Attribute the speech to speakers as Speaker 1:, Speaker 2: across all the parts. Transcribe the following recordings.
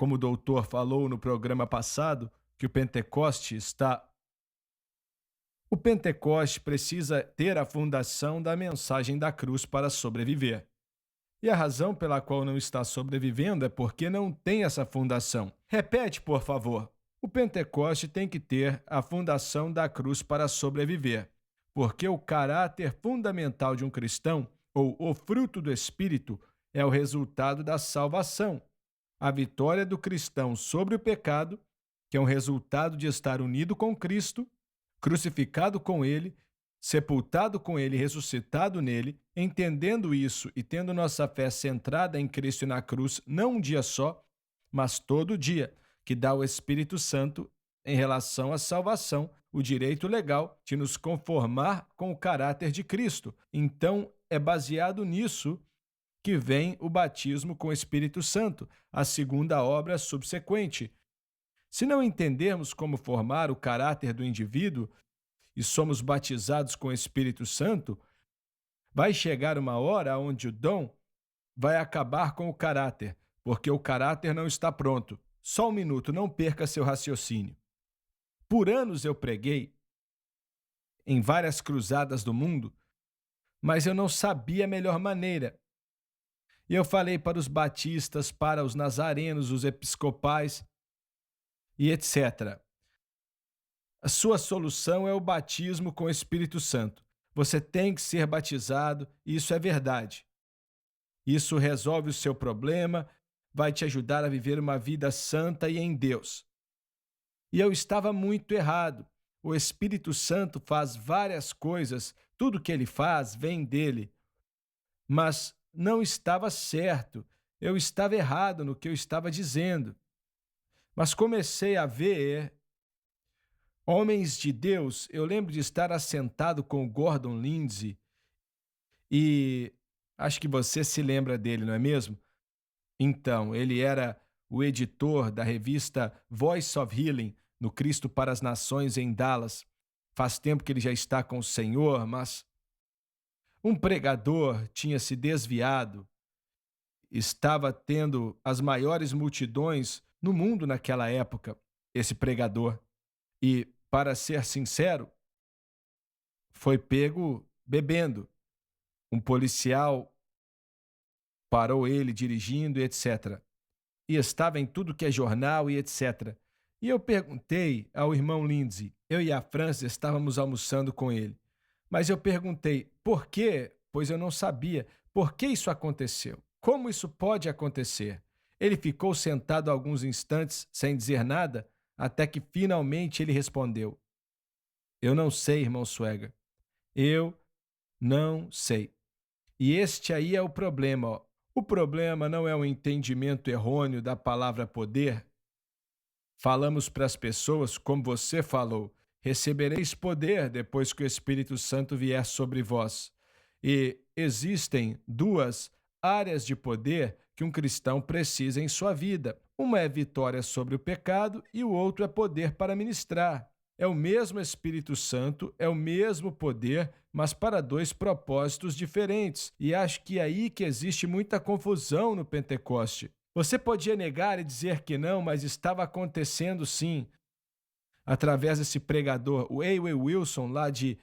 Speaker 1: como o doutor falou no programa passado, que o Pentecoste precisa ter a fundação da mensagem da cruz para sobreviver. E a razão pela qual não está sobrevivendo é porque não tem essa fundação. Repete, por favor. O Pentecoste tem que ter a fundação da cruz para sobreviver, porque o caráter fundamental de um cristão, ou o fruto do Espírito, é o resultado da salvação. A vitória do cristão sobre o pecado, que é um resultado de estar unido com Cristo, crucificado com Ele, sepultado com Ele, ressuscitado nele, entendendo isso e tendo nossa fé centrada em Cristo e na cruz, não um dia só, mas todo dia, que dá o Espírito Santo em relação à salvação, o direito legal de nos conformar com o caráter de Cristo. Então, é baseado nisso que vem o batismo com o Espírito Santo, a segunda obra subsequente. Se não entendermos como formar o caráter do indivíduo e somos batizados com o Espírito Santo, vai chegar uma hora onde o dom vai acabar com o caráter, porque o caráter não está pronto. Só um minuto, não perca seu raciocínio. Por anos eu preguei em várias cruzadas do mundo, mas eu não sabia a melhor maneira. E eu falei para os batistas, para os nazarenos, os episcopais e etc. A sua solução é o batismo com o Espírito Santo. Você tem que ser batizado, e isso é verdade. Isso resolve o seu problema, vai te ajudar a viver uma vida santa e em Deus. E eu estava muito errado. O Espírito Santo faz várias coisas, tudo que ele faz vem dele. Mas não estava certo, eu estava errado no que eu estava dizendo. Mas comecei a ver homens de Deus. Eu lembro de estar assentado com o Gordon Lindsay e acho que você se lembra dele, não é mesmo? Então, ele era o editor da revista Voice of Healing no Cristo para as Nações em Dallas. Faz tempo que ele já está com o Senhor, mas um pregador tinha se desviado, estava tendo as maiores multidões no mundo naquela época, esse pregador. E, para ser sincero, foi pego bebendo. Um policial parou ele dirigindo e etc. E estava em tudo que é jornal e etc. E eu perguntei ao irmão Lindsay, eu e a França estávamos almoçando com ele, mas eu perguntei por quê, pois eu não sabia por que isso aconteceu. Como isso pode acontecer? Ele ficou sentado alguns instantes sem dizer nada, até que finalmente ele respondeu: Eu não sei, irmão Swagger. Eu não sei. E este aí é o problema, ó. O problema não é o entendimento errôneo da palavra poder. Falamos para as pessoas, como você falou, recebereis poder depois que o Espírito Santo vier sobre vós. E existem duas áreas de poder que um cristão precisa em sua vida. Uma é vitória sobre o pecado e o outro é poder para ministrar. É o mesmo Espírito Santo, é o mesmo poder, mas para dois propósitos diferentes. E acho que é aí que existe muita confusão no Pentecoste. Você podia negar e dizer que não, mas estava acontecendo sim. Através desse pregador, o A.W. Wilson, lá de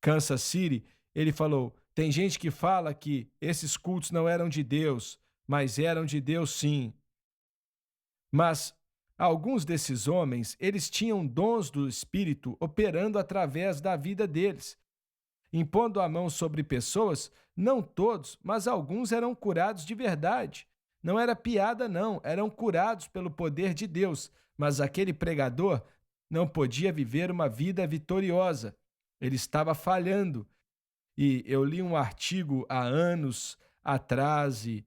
Speaker 1: Kansas City, ele falou: tem gente que fala que esses cultos não eram de Deus, mas eram de Deus sim. Mas alguns desses homens, eles tinham dons do Espírito operando através da vida deles. Impondo a mão sobre pessoas, não todos, mas alguns eram curados de verdade. Não era piada, não, eram curados pelo poder de Deus, mas aquele pregador não podia viver uma vida vitoriosa. Ele estava falhando. E eu li um artigo há anos atrás e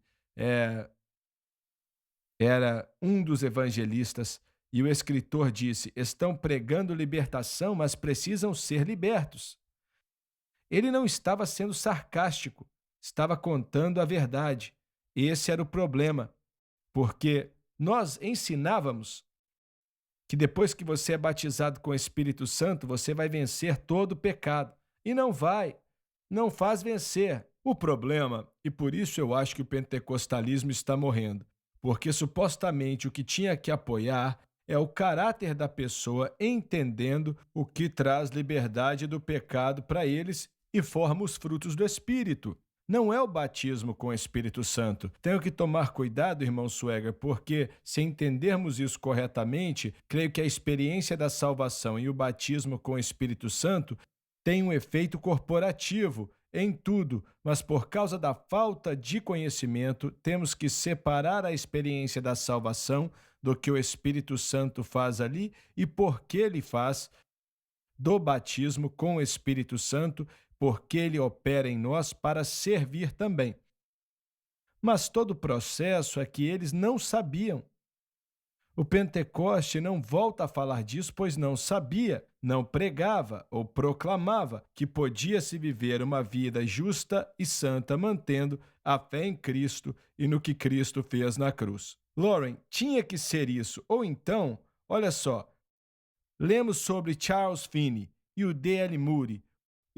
Speaker 1: era um dos evangelistas e o escritor disse: estão pregando libertação, mas precisam ser libertos. Ele não estava sendo sarcástico, estava contando a verdade. Esse era o problema, porque nós ensinávamos que depois que você é batizado com o Espírito Santo, você vai vencer todo o pecado. E não vai, não faz vencer. O problema, e por isso eu acho que o pentecostalismo está morrendo, porque supostamente o que tinha que apoiar é o caráter da pessoa, entendendo o que traz liberdade do pecado para eles e forma os frutos do Espírito. Não é o batismo com o Espírito Santo. Tenho que tomar cuidado, irmão Sueger, porque se entendermos isso corretamente, creio que a experiência da salvação e o batismo com o Espírito Santo têm um efeito corporativo em tudo, mas por causa da falta de conhecimento, temos que separar a experiência da salvação do que o Espírito Santo faz ali e por que ele faz, do batismo com o Espírito Santo, porque ele opera em nós para servir também. Mas todo o processo é que eles não sabiam. O Pentecoste não volta a falar disso, pois não sabia, não pregava ou proclamava que podia-se viver uma vida justa e santa mantendo a fé em Cristo e no que Cristo fez na cruz. Lauren, tinha que ser isso. Ou então, olha só, lemos sobre Charles Finney e o D.L. Moody,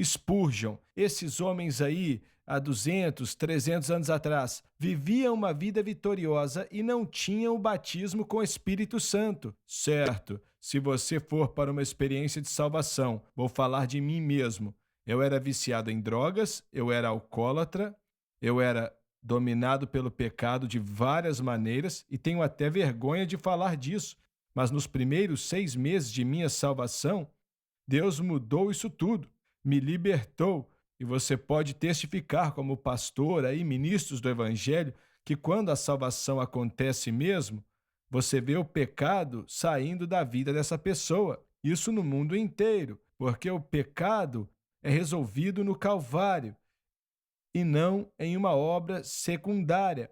Speaker 1: Spurgeon, esses homens aí, há 200, 300 anos atrás, viviam uma vida vitoriosa e não tinham o batismo com o Espírito Santo. Certo, se você for para uma experiência de salvação, vou falar de mim mesmo. Eu era viciado em drogas, eu era alcoólatra, eu era dominado pelo pecado de várias maneiras e tenho até vergonha de falar disso. Mas nos primeiros 6 meses de minha salvação, Deus mudou isso tudo, me libertou. E você pode testificar como pastor e ministros do Evangelho que quando a salvação acontece mesmo, você vê o pecado saindo da vida dessa pessoa. Isso no mundo inteiro, porque o pecado é resolvido no Calvário e não em uma obra secundária.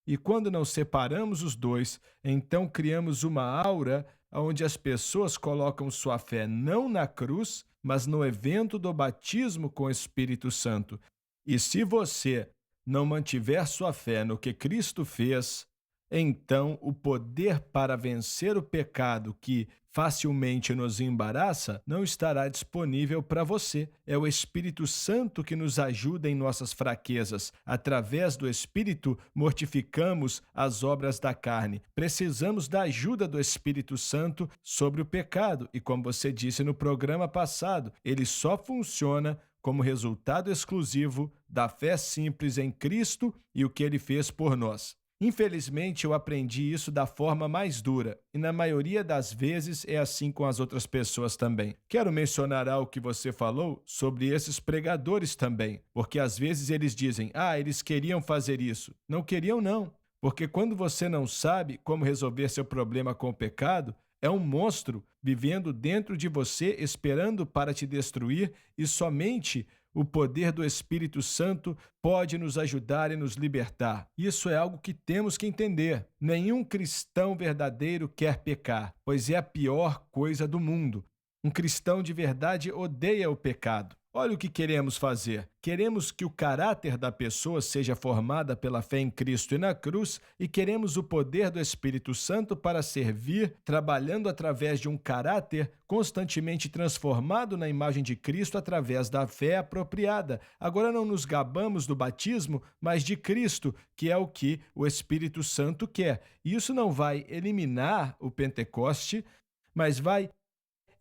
Speaker 1: E quando não separamos os dois, então criamos uma aura onde as pessoas colocam sua fé não na cruz, mas no evento do batismo com o Espírito Santo. E se você não mantiver sua fé no que Cristo fez, então o poder para vencer o pecado que facilmente nos embaraça não estará disponível para você. É o Espírito Santo que nos ajuda em nossas fraquezas. Através do Espírito, mortificamos as obras da carne. Precisamos da ajuda do Espírito Santo sobre o pecado. E como você disse no programa passado, ele só funciona como resultado exclusivo da fé simples em Cristo e o que ele fez por nós. Infelizmente, eu aprendi isso da forma mais dura, e na maioria das vezes é assim com as outras pessoas também. Quero mencionar algo que você falou sobre esses pregadores também, porque às vezes eles dizem, eles queriam fazer isso. Não queriam, não, porque quando você não sabe como resolver seu problema com o pecado, é um monstro vivendo dentro de você, esperando para te destruir, e somente o poder do Espírito Santo pode nos ajudar e nos libertar. Isso é algo que temos que entender. Nenhum cristão verdadeiro quer pecar, pois é a pior coisa do mundo. Um cristão de verdade odeia o pecado. Olha o que queremos fazer. Queremos que o caráter da pessoa seja formada pela fé em Cristo e na cruz e queremos o poder do Espírito Santo para servir, trabalhando através de um caráter constantemente transformado na imagem de Cristo através da fé apropriada. Agora não nos gabamos do batismo, mas de Cristo, que é o que o Espírito Santo quer. E isso não vai eliminar o Pentecoste, mas vai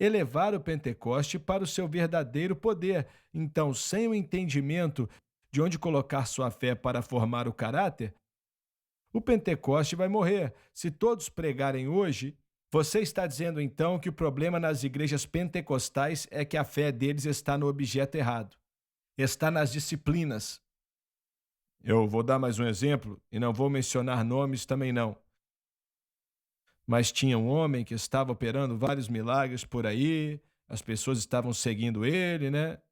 Speaker 1: elevar o Pentecoste para o seu verdadeiro poder. Então, sem o entendimento de onde colocar sua fé para formar o caráter, o Pentecoste vai morrer. Se todos pregarem hoje, você está dizendo então que o problema nas igrejas pentecostais é que a fé deles está no objeto errado, está nas disciplinas. Eu vou dar mais um exemplo e não vou mencionar nomes também não. Mas tinha um homem que estava operando vários milagres por aí, as pessoas estavam seguindo ele, né?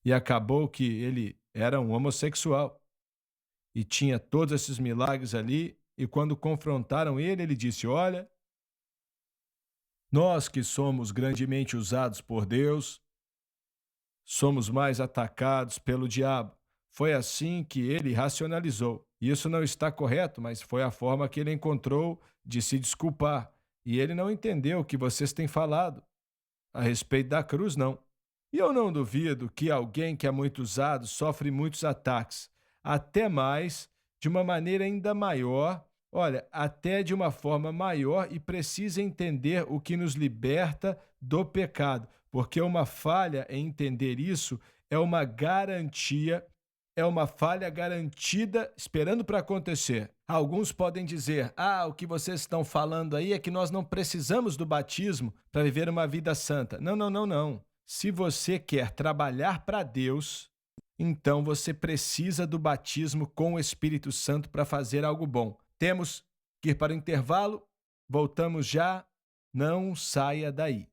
Speaker 1: E acabou que ele era um homossexual e tinha todos esses milagres ali. E quando confrontaram ele, ele disse: Olha, nós que somos grandemente usados por Deus, somos mais atacados pelo diabo. Foi assim que ele racionalizou. Isso não está correto, mas foi a forma que ele encontrou de se desculpar. E ele não entendeu o que vocês têm falado a respeito da cruz, não. E eu não duvido que alguém que é muito usado sofre muitos ataques, até mais de uma maneira ainda maior, olha, até de uma forma maior e precisa entender o que nos liberta do pecado, porque uma falha em entender isso é uma garantia, é uma falha garantida esperando para acontecer. Alguns podem dizer: ah, o que vocês estão falando aí é que nós não precisamos do batismo para viver uma vida santa. Não, não, não, não. Se você quer trabalhar para Deus, então você precisa do batismo com o Espírito Santo para fazer algo bom. Temos que ir para o intervalo, voltamos já, não saia daí.